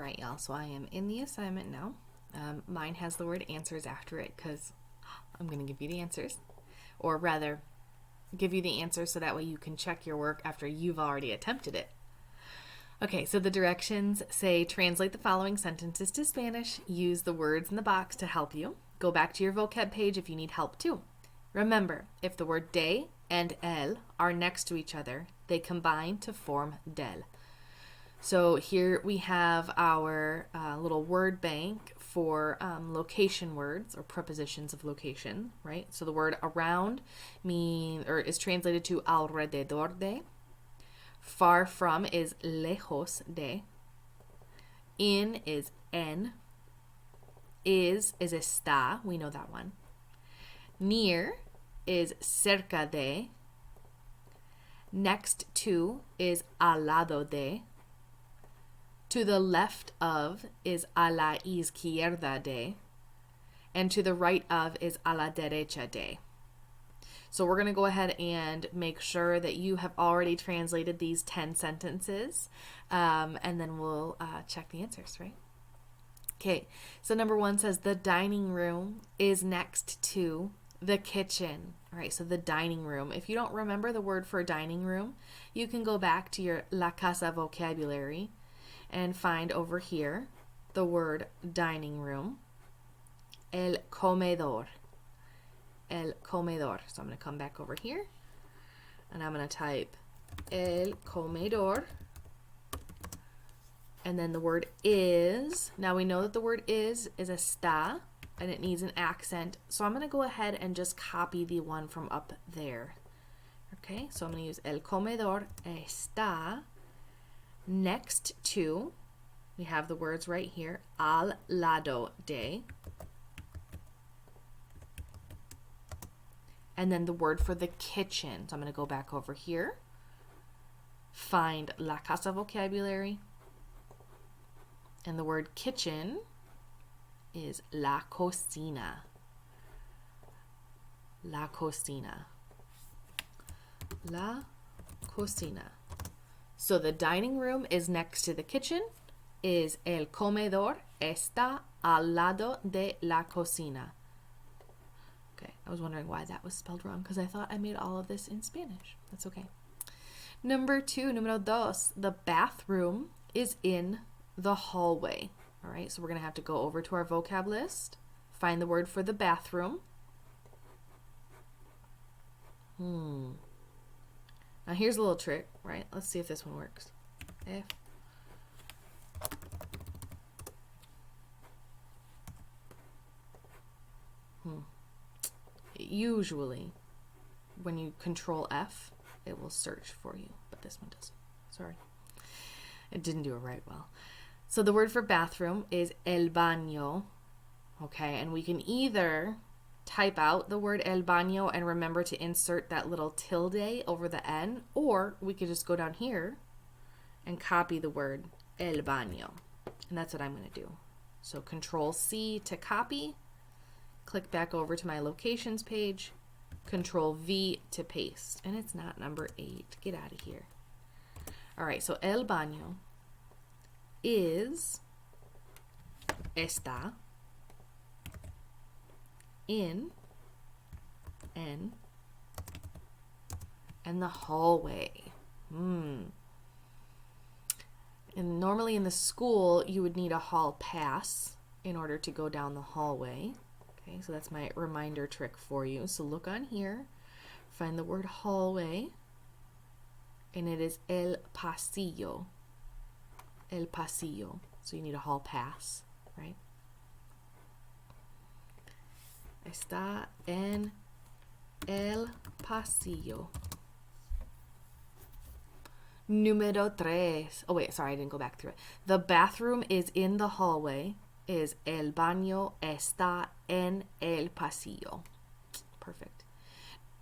right, y'all, so I am in the assignment now. Mine has the word answers after it because I'm going to give you the answers. Or rather, give you the answers so that way you can check your work after you've already attempted it. Okay, so the directions say translate the following sentences to Spanish. Use the words in the box to help you. Go back to your vocab page if you need help too. Remember, if the word de and el are next to each other, they combine to form del. So here we have our little word bank for location words or prepositions of location, right? So the word around is translated to alrededor de. Far from is lejos de. In is en. Is está. We know that one. Near is cerca de. Next to is al lado de. To the left of is a la izquierda de. And to the right of is a la derecha de. So we're going to go ahead and make sure that you have already translated these 10 sentences. And then we'll check the answers, right? Okay, so number 1 says the dining room is next to the kitchen. All right, so the dining room. If you don't remember the word for dining room, you can go back to your La Casa vocabulary and find over here the word dining room. El comedor. El comedor. So I'm going to come back over here and I'm going to type el comedor. And then the word is. Now we know that the word is está and it needs an accent. So I'm going to go ahead and just copy the one from up there. Okay, so I'm going to use el comedor está next to, we have the words right here, al lado de. And then the word for the kitchen. So I'm going to go back over here, find La Casa vocabulary, and the word kitchen is la cocina. La cocina. La cocina. So the dining room is next to the kitchen, is el comedor está al lado de la cocina. Okay, I was wondering why that was spelled wrong because I thought I made all of this in Spanish. That's okay. Number 2, número 2, the bathroom is in the hallway. All right, so we're going to have to go over to our vocab list, find the word for the bathroom. Now here's a little trick, right? Let's see if this one works. Usually, when you control F, it will search for you, but this one doesn't. Sorry. It didn't do it right well. So the word for bathroom is el baño, okay? And we can either type out the word el baño and remember to insert that little tilde over the N, or we could just go down here and copy the word el baño. And that's what I'm going to do. So Control C to copy, click back over to my locations page, Control V to paste. And it's not number 8. Get out of here. All right, so el baño está in and the hallway. And normally in the school you would need a hall pass in order to go down the hallway. Okay, so that's my reminder trick for you. So look on here, find the word hallway, and it is el pasillo. El pasillo. So you need a hall pass, right? Está en el pasillo. Número 3. Oh wait, sorry, I didn't go back through it. The bathroom is in the hallway. Is el baño está en el pasillo. Perfect.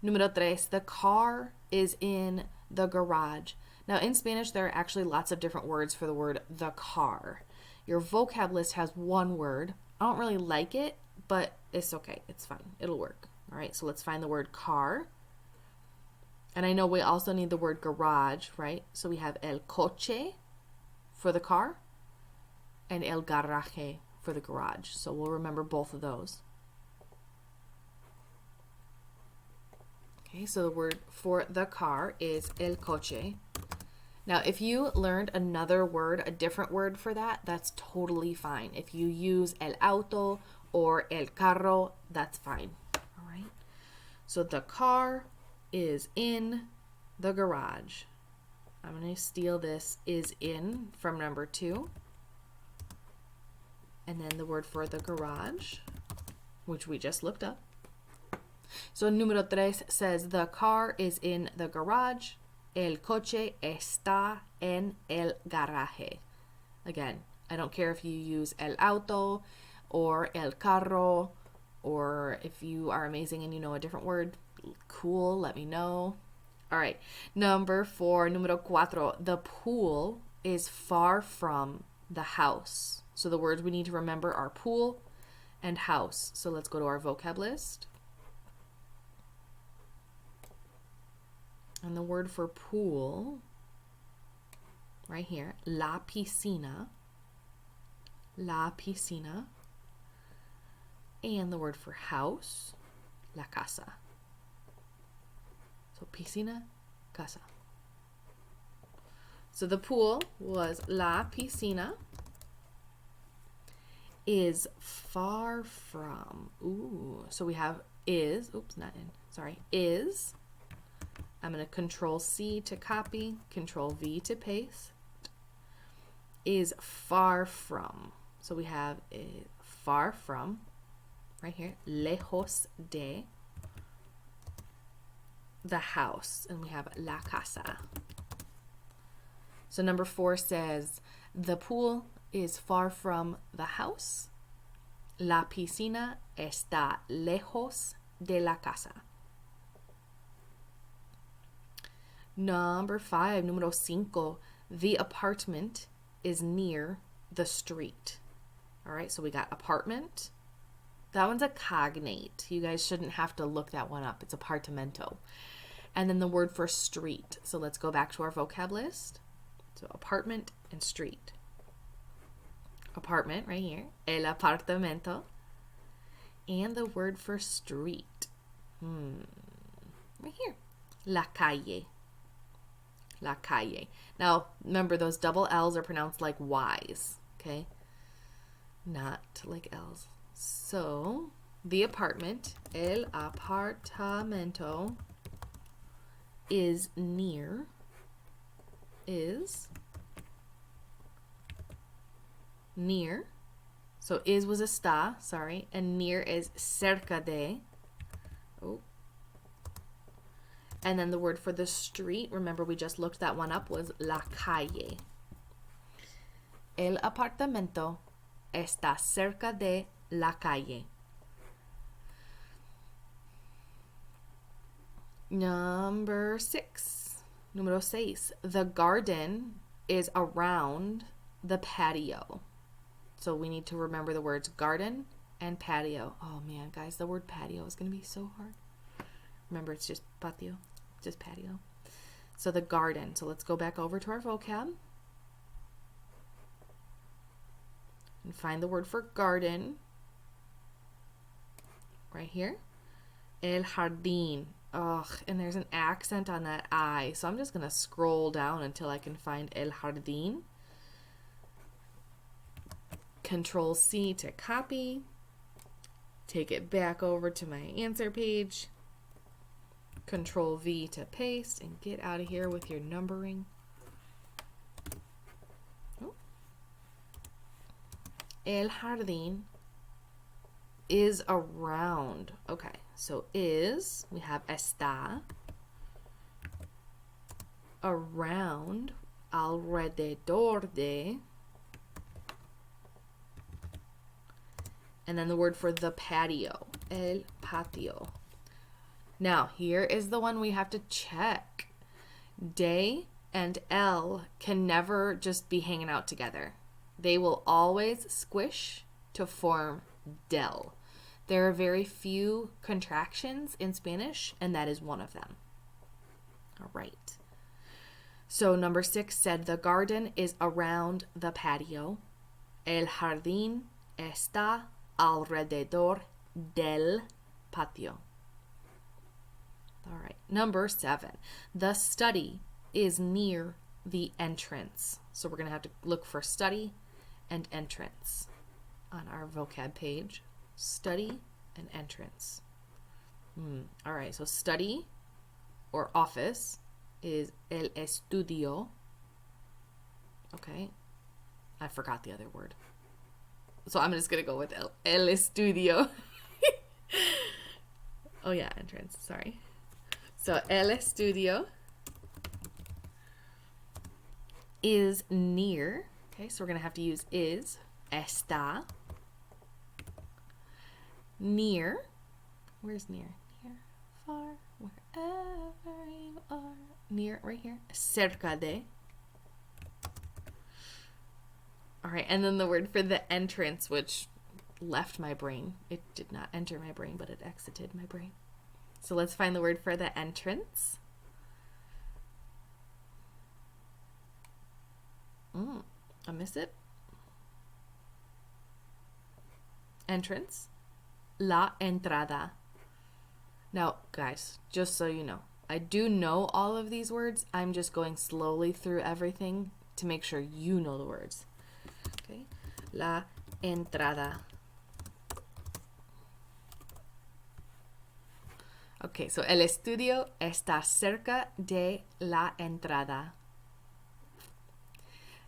Número 3. The car is in the garage. Now in Spanish there are actually lots of different words for the word the car. Your vocab list has one word. I don't really like it, but it's okay. It's fine. It'll work. All right, so let's find the word car. And I know we also need the word garage, right? So we have el coche for the car. and el garaje for the garage. So we'll remember both of those. Okay, so the word for the car is el coche. Now, if you learned another word, a different word for that, that's totally fine. If you use el auto or el carro, that's fine. All right. So the car is in the garage. I'm going to steal this is in from number 2. And then the word for the garage, which we just looked up. So número 3 says the car is in the garage. El coche está en el garaje. Again, I don't care if you use el auto or el carro, or if you are amazing and you know a different word, cool, let me know. All right, number 4, número 4, the pool is far from the house. So the words we need to remember are pool and house. So let's go to our vocab list. And the word for pool, right here, la piscina. La piscina. And the word for house, la casa. So piscina, casa. So the pool was la piscina. Is far from. Ooh, so we have is, oops, not in, sorry, is. I'm going to Control C to copy, Control V to paste. Is far from. So we have a far from, right here, lejos de the house. And we have la casa. So number 4 says, the pool is far from the house. La piscina está lejos de la casa. Number 5, número 5, the apartment is near the street. All right, so we got apartment. That one's a cognate. You guys shouldn't have to look that one up. It's apartamento. And then the word for street. So let's go back to our vocab list. So apartment and street. Apartment right here, el apartamento. And the word for street, right here, la calle. La calle. Now, remember, those double L's are pronounced like Y's, okay? Not like L's. So, the apartment, el apartamento, is near, is near. So, is was está, sorry, and near is cerca de. Oh. And then the word for the street, remember we just looked that one up, was la calle. El apartamento está cerca de la calle. Number 6. Número 6. The garden is around the patio. So we need to remember the words garden and patio. Oh man, guys, the word patio is going to be so hard. Remember, it's just patio. Just patio. So the garden. So let's go back over to our vocab and find the word for garden right here. El jardín. Ugh, and there's an accent on that I. So I'm just going to scroll down until I can find el jardín. Control C to copy. Take it back over to my answer page. Control V to paste and get out of here with your numbering. Oh. El jardín is around. Okay, so is, we have está, around, alrededor de, and then the word for the patio, el patio. Now, here is the one we have to check. De and el can never just be hanging out together. They will always squish to form del. There are very few contractions in Spanish, and that is one of them. All right. So number 6 said the garden is around the patio. El jardín está alrededor del patio. All right. Number 7. The study is near the entrance. So we're going to have to look for study and entrance on our vocab page. Study and entrance. All right. So study or office is el estudio. Okay. I forgot the other word. So I'm just going to go with el estudio. Oh yeah, entrance. Sorry. So el estudio is near. Okay, so we're going to have to use is. Está. Near. Where's near? Near, far, wherever you are. Near, right here. Cerca de. All right, and then the word for the entrance, which left my brain. It did not enter my brain, but it exited my brain. So let's find the word for the entrance. I miss it. Entrance. La entrada. Now, guys, just so you know, I do know all of these words. I'm just going slowly through everything to make sure you know the words. Okay. La entrada. Okay, so el estudio está cerca de la entrada.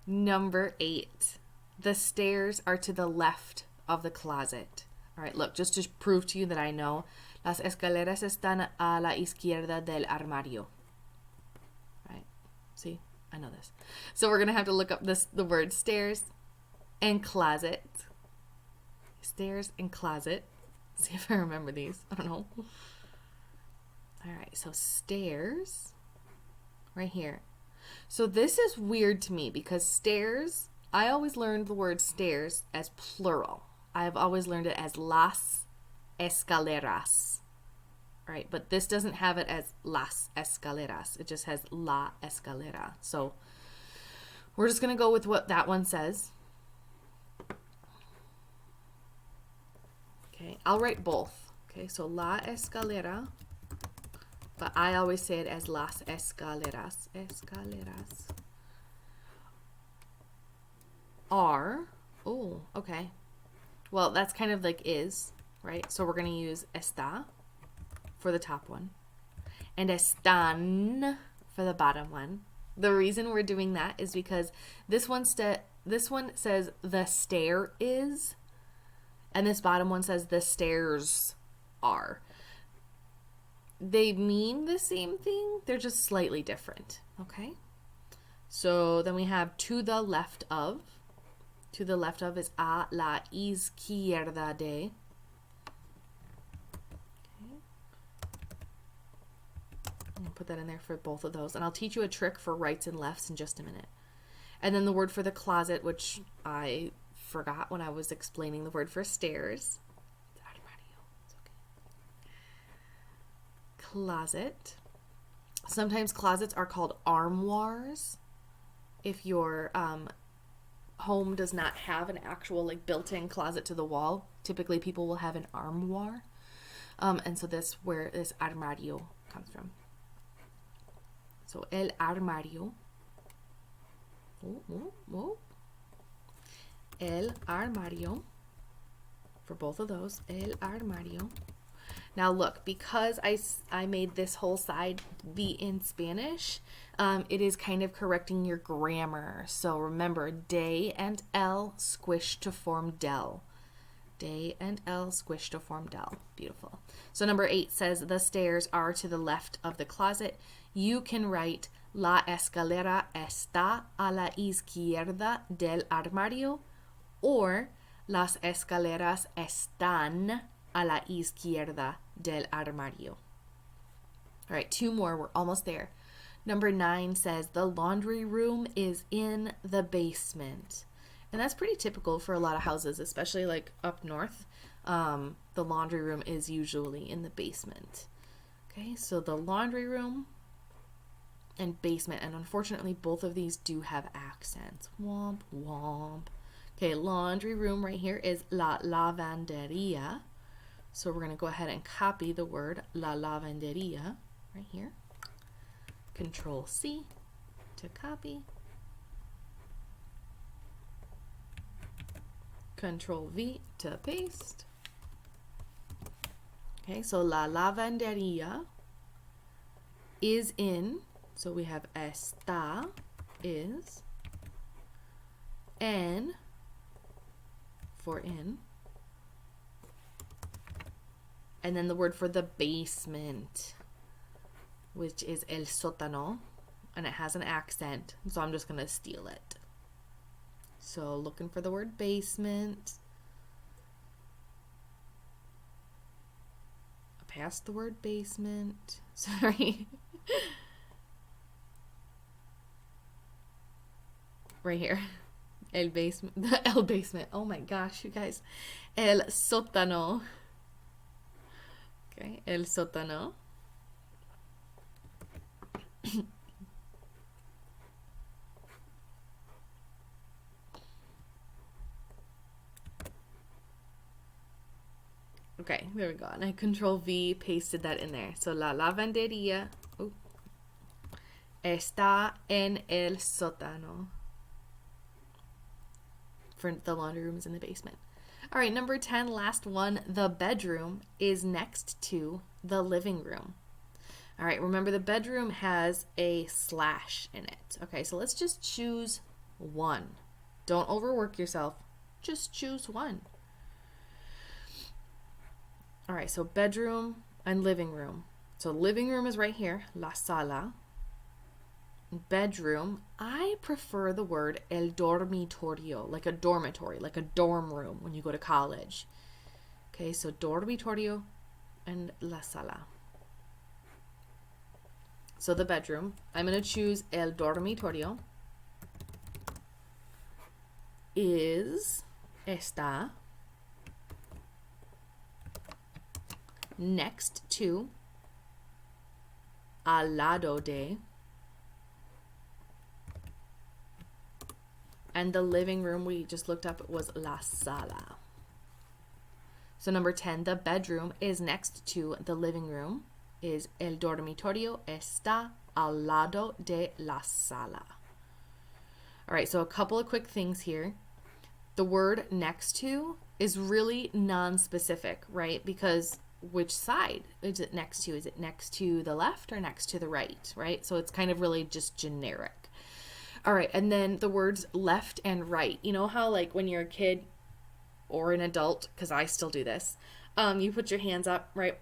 Number 8. The stairs are to the left of the closet. All right, look, just to prove to you that I know, las escaleras están a la izquierda del armario. Right? See, I know this. So we're going to have to look up the word stairs and closet. Stairs and closet. See if I remember these. I don't know. All right, so stairs right here. So this is weird to me because stairs, I always learned the word stairs as plural. I've always learned it as las escaleras. All right, but this doesn't have it as las escaleras. It just has la escalera. So we're just going to go with what that one says. Okay, I'll write both. Okay, so la escalera, but I always say it as las escaleras. Escaleras are, oh, okay. Well, that's kind of like is, right? So we're going to use está for the top one and están for the bottom one. The reason we're doing that is because this one says the stair is, and this bottom one says the stairs are. They mean the same thing, they're just slightly different, okay? So then we have to the left of. To the left of is a la izquierda de. Okay. I'm going to put that in there for both of those. And I'll teach you a trick for rights and lefts in just a minute. And then the word for the closet, which I forgot when I was explaining the word for stairs. It's okay. Closet. Sometimes closets are called armoires. If your home does not have an actual like built-in closet to the wall, typically people will have an armoire. And so this where this armario comes from. So el armario. El armario. For both of those, el armario. Now look, because I made this whole side be in Spanish, it is kind of correcting your grammar. So remember, de and el squished to form del. De and el squished to form del. Beautiful. So number 8 says the stairs are to the left of the closet. You can write la escalera está a la izquierda del armario, or las escaleras están a la izquierda del armario. All right, 2 more. We're almost there. Number 9 says the laundry room is in the basement. And that's pretty typical for a lot of houses, especially like up north. The laundry room is usually in the basement. Okay, so the laundry room and basement. And unfortunately, both of these do have accents. Womp, womp. Okay, laundry room right here is la lavanderia. So we're going to go ahead and copy the word la lavanderia right here. Control C to copy. Control V to paste. Okay, so la lavanderia is in, so we have está, is, en, for in, and then the word for the basement, which is el sótano, and it has an accent, so I'm just going to steal it. So looking for the word basement. I passed the word basement. Sorry. Right here. El basement. El basement. Oh my gosh, you guys. El sótano. Okay, el sótano. Okay, there we go. And I Control V pasted that in there. So la lavandería está en el sótano. For the laundry room is in the basement. All right, number 10, last one. The bedroom is next to the living room. All right, remember the bedroom has a slash in it. Okay, so let's just choose one. Don't overwork yourself. Just choose one. All right, so bedroom and living room. So living room is right here, la sala. Bedroom, I prefer the word el dormitorio, like a dormitory, like a dorm room when you go to college. Okay, so dormitorio and la sala. So the bedroom, I'm going to choose el dormitorio is, está, next to, al lado de, and the living room we just looked up was la sala. So number 10, the bedroom is next to the living room, is el dormitorio está al lado de la sala. All right, so a couple of quick things here. The word next to is really non-specific, right? Because which side is it next to? Is it next to the left or next to the right, right? So it's kind of really just generic. All right, and then the words left and right. You know how like when you're a kid or an adult, because I still do this, you put your hands up, right?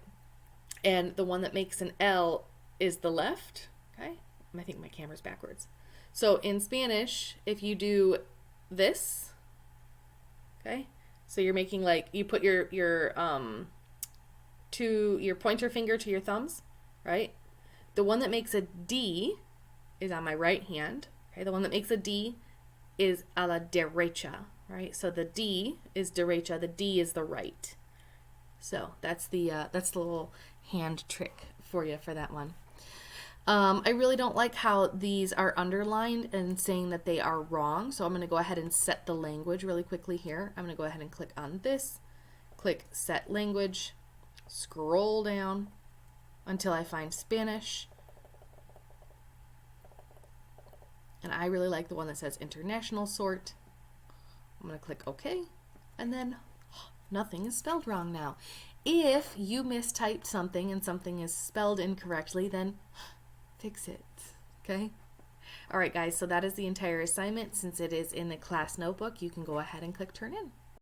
And the one that makes an L is the left, okay? I think my camera's backwards. So in Spanish, if you do this, okay? So you're making like, you put your pointer finger to your thumbs, right? The one that makes a D is on my right hand. Okay, the one that makes a D is a la derecha, right? So the D is derecha, the D is the right. So that's the little hand trick for you for that one. I really don't like how these are underlined and saying that they are wrong. So I'm going to go ahead and set the language really quickly here. I'm going to go ahead and click on this, click set language, scroll down until I find Spanish. And I really like the one that says international sort. I'm going to click OK. And then nothing is spelled wrong now. If you mistyped something and something is spelled incorrectly, then fix it. Okay? All right, guys, so that is the entire assignment. Since it is in the class notebook, you can go ahead and click Turn In.